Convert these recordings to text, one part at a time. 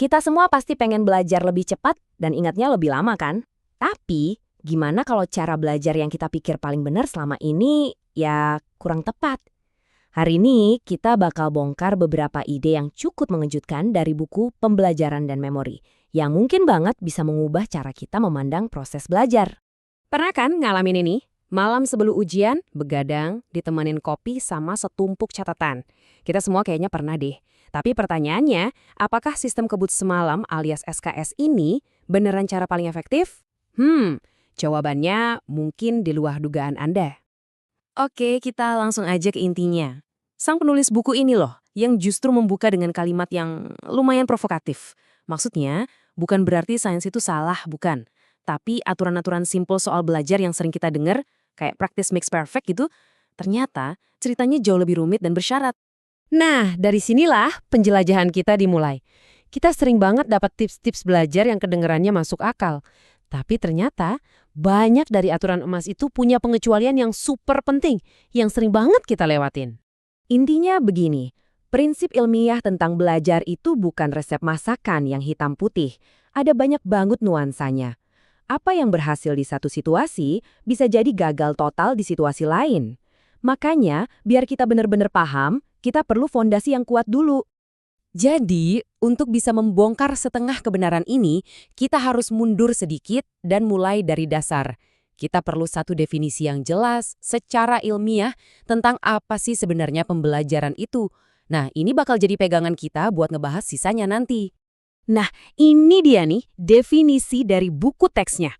Kita semua pasti pengen belajar lebih cepat dan ingatnya lebih lama kan? Tapi, gimana kalau cara belajar yang kita pikir paling benar selama ini ya kurang tepat? Hari ini kita bakal bongkar beberapa ide yang cukup mengejutkan dari buku Pembelajaran dan Memori, yang mungkin banget bisa mengubah cara kita memandang proses belajar. Pernah kan ngalamin ini? Malam sebelum ujian, begadang, ditemenin kopi sama setumpuk catatan. Kita semua kayaknya pernah deh. Tapi pertanyaannya, apakah sistem kebut semalam alias SKS ini beneran cara paling efektif? Jawabannya mungkin di luar dugaan Anda. Oke, kita langsung aja ke intinya. Sang penulis buku ini loh, yang justru membuka dengan kalimat yang lumayan provokatif. Maksudnya, bukan berarti sains itu salah, bukan. Tapi aturan-aturan simpel soal belajar yang sering kita dengar, kayak practice makes perfect gitu, ternyata ceritanya jauh lebih rumit dan bersyarat. Nah, dari sinilah penjelajahan kita dimulai. Kita sering banget dapat tips-tips belajar yang kedengarannya masuk akal. Tapi ternyata banyak dari aturan emas itu punya pengecualian yang super penting, yang sering banget kita lewatin. Intinya begini, prinsip ilmiah tentang belajar itu bukan resep masakan yang hitam putih. Ada banyak banget nuansanya. Apa yang berhasil di satu situasi bisa jadi gagal total di situasi lain. Makanya, biar kita benar-benar paham, kita perlu fondasi yang kuat dulu. Jadi, untuk bisa membongkar setengah kebenaran ini, kita harus mundur sedikit dan mulai dari dasar. Kita perlu satu definisi yang jelas, secara ilmiah, tentang apa sih sebenarnya pembelajaran itu. Nah, ini bakal jadi pegangan kita buat ngebahas sisanya nanti. Nah, ini dia nih definisi dari buku teksnya.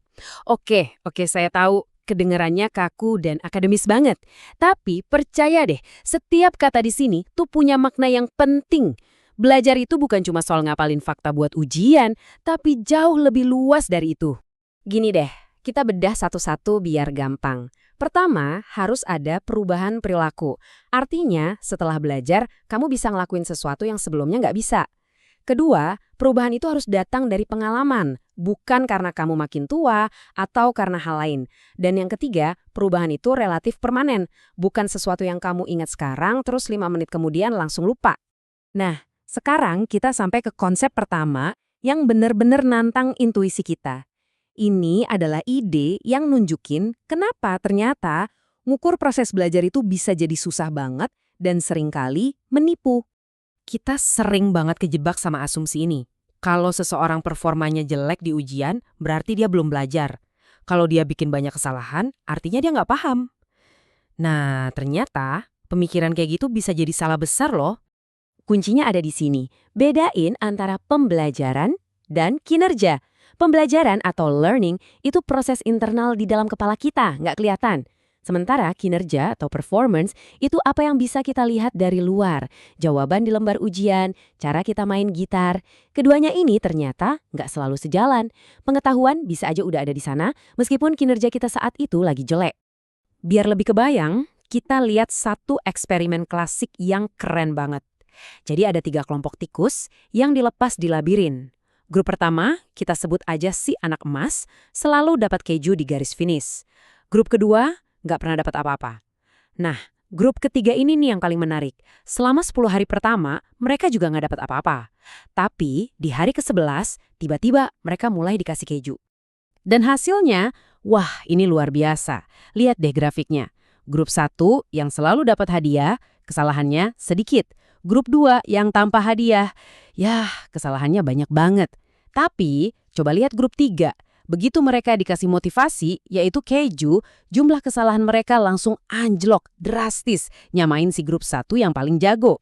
Oke, saya tahu kedengarannya kaku dan akademis banget. Tapi percaya deh, setiap kata di sini tuh punya makna yang penting. Belajar itu bukan cuma soal ngapalin fakta buat ujian, tapi jauh lebih luas dari itu. Gini deh, kita bedah satu-satu biar gampang. Pertama, harus ada perubahan perilaku. Artinya, setelah belajar, kamu bisa ngelakuin sesuatu yang sebelumnya nggak bisa. Kedua, perubahan itu harus datang dari pengalaman, bukan karena kamu makin tua atau karena hal lain. Dan yang ketiga, perubahan itu relatif permanen, bukan sesuatu yang kamu ingat sekarang terus 5 menit kemudian langsung lupa. Nah, sekarang kita sampai ke konsep pertama yang benar-benar nantang intuisi kita. Ini adalah ide yang nunjukin kenapa ternyata ngukur proses belajar itu bisa jadi susah banget dan seringkali menipu. Kita sering banget kejebak sama asumsi ini. Kalau seseorang performanya jelek di ujian, berarti dia belum belajar. Kalau dia bikin banyak kesalahan, artinya dia nggak paham. Nah, ternyata pemikiran kayak gitu bisa jadi salah besar loh. Kuncinya ada di sini. Bedain antara pembelajaran dan kinerja. Pembelajaran atau learning itu proses internal di dalam kepala kita, nggak kelihatan. Sementara kinerja atau performance itu apa yang bisa kita lihat dari luar. Jawaban di lembar ujian, cara kita main gitar. Keduanya ini ternyata nggak selalu sejalan. Pengetahuan bisa aja udah ada di sana, meskipun kinerja kita saat itu lagi jelek. Biar lebih kebayang, kita lihat satu eksperimen klasik yang keren banget. Jadi ada 3 kelompok tikus yang dilepas di labirin. Grup pertama, kita sebut aja si anak emas, selalu dapat keju di garis finish. Grup kedua, nggak pernah dapat apa-apa. Nah, grup ketiga ini nih yang paling menarik. Selama 10 hari pertama, mereka juga nggak dapat apa-apa. Tapi, di hari ke-11, tiba-tiba mereka mulai dikasih keju. Dan hasilnya, wah ini luar biasa. Lihat deh grafiknya. Grup 1 yang selalu dapat hadiah, kesalahannya sedikit. Grup 2 yang tanpa hadiah, kesalahannya banyak banget. Tapi, coba lihat grup 3. Begitu mereka dikasih motivasi, yaitu keju, jumlah kesalahan mereka langsung anjlok, drastis, nyamain si grup 1 yang paling jago.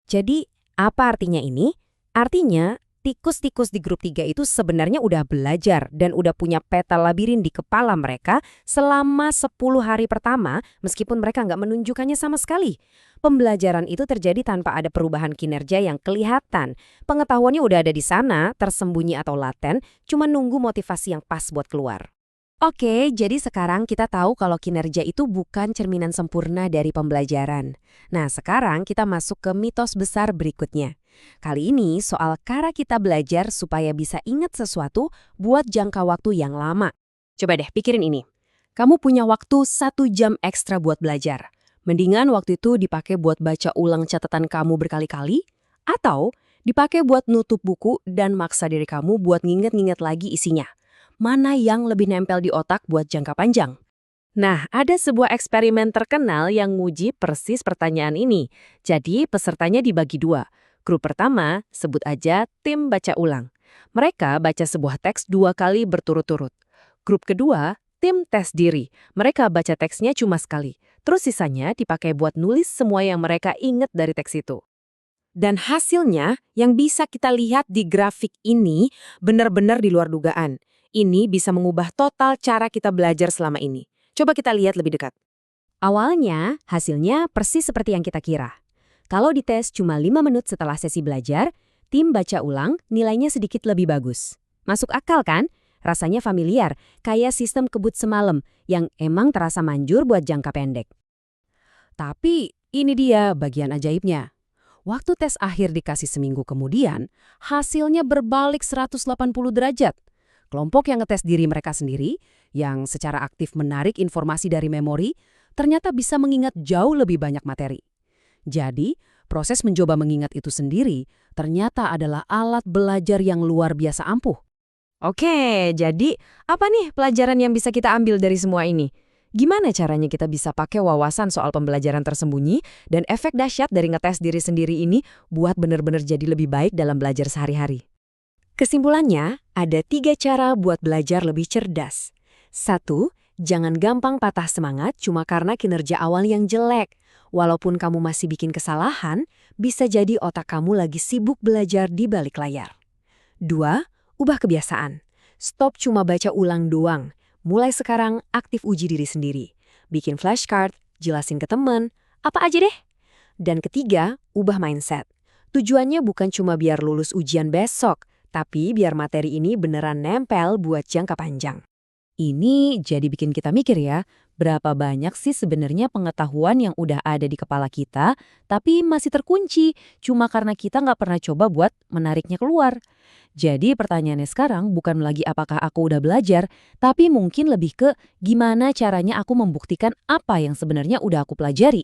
Jadi, apa artinya ini? Artinya, tikus-tikus di grup 3 itu sebenarnya udah belajar dan udah punya peta labirin di kepala mereka selama 10 hari pertama, meskipun mereka nggak menunjukkannya sama sekali. Pembelajaran itu terjadi tanpa ada perubahan kinerja yang kelihatan. Pengetahuannya udah ada di sana, tersembunyi atau laten, cuma nunggu motivasi yang pas buat keluar. Oke, jadi sekarang kita tahu kalau kinerja itu bukan cerminan sempurna dari pembelajaran. Nah, sekarang kita masuk ke mitos besar berikutnya. Kali ini soal cara kita belajar supaya bisa ingat sesuatu buat jangka waktu yang lama. Coba deh pikirin ini. Kamu punya waktu 1 jam ekstra buat belajar. Mendingan waktu itu dipakai buat baca ulang catatan kamu berkali-kali, atau Dipakai buat nutup buku dan maksa diri kamu buat nginget-nginget lagi isinya. Mana yang lebih nempel di otak buat jangka panjang? Nah, ada sebuah eksperimen terkenal yang nguji persis pertanyaan ini. Jadi, pesertanya dibagi dua. Grup pertama, sebut aja tim baca ulang. Mereka baca sebuah teks 2 kali berturut-turut. Grup kedua, tim tes diri. Mereka baca teksnya cuma sekali. Terus sisanya dipakai buat nulis semua yang mereka ingat dari teks itu. Dan hasilnya yang bisa kita lihat di grafik ini benar-benar di luar dugaan. Ini bisa mengubah total cara kita belajar selama ini. Coba kita lihat lebih dekat. Awalnya, hasilnya persis seperti yang kita kira. Kalau dites cuma 5 menit setelah sesi belajar, tim baca ulang nilainya sedikit lebih bagus. Masuk akal kan? Rasanya familiar, kayak sistem kebut semalam yang emang terasa manjur buat jangka pendek. Tapi ini dia bagian ajaibnya. Waktu tes akhir dikasih seminggu kemudian, hasilnya berbalik 180 derajat. Kelompok yang ngetes diri mereka sendiri, yang secara aktif menarik informasi dari memori, ternyata bisa mengingat jauh lebih banyak materi. Jadi, proses mencoba mengingat itu sendiri ternyata adalah alat belajar yang luar biasa ampuh. Oke, jadi apa nih pelajaran yang bisa kita ambil dari semua ini? Gimana caranya kita bisa pakai wawasan soal pembelajaran tersembunyi dan efek dahsyat dari ngetes diri sendiri ini buat benar-benar jadi lebih baik dalam belajar sehari-hari? Kesimpulannya, ada 3 cara buat belajar lebih cerdas. 1. Jangan gampang patah semangat cuma karena kinerja awal yang jelek. Walaupun kamu masih bikin kesalahan, bisa jadi otak kamu lagi sibuk belajar di balik layar. 2. Ubah kebiasaan. Stop cuma baca ulang doang. Mulai sekarang aktif uji diri sendiri. Bikin flashcard, jelasin ke temen, apa aja deh. Dan ketiga, ubah mindset. Tujuannya bukan cuma biar lulus ujian besok, tapi biar materi ini beneran nempel buat jangka panjang. Ini jadi bikin kita mikir ya, berapa banyak sih sebenarnya pengetahuan yang udah ada di kepala kita, tapi masih terkunci cuma karena kita nggak pernah coba buat menariknya keluar. Jadi pertanyaannya sekarang bukan lagi apakah aku udah belajar, tapi mungkin lebih ke gimana caranya aku membuktikan apa yang sebenarnya udah aku pelajari.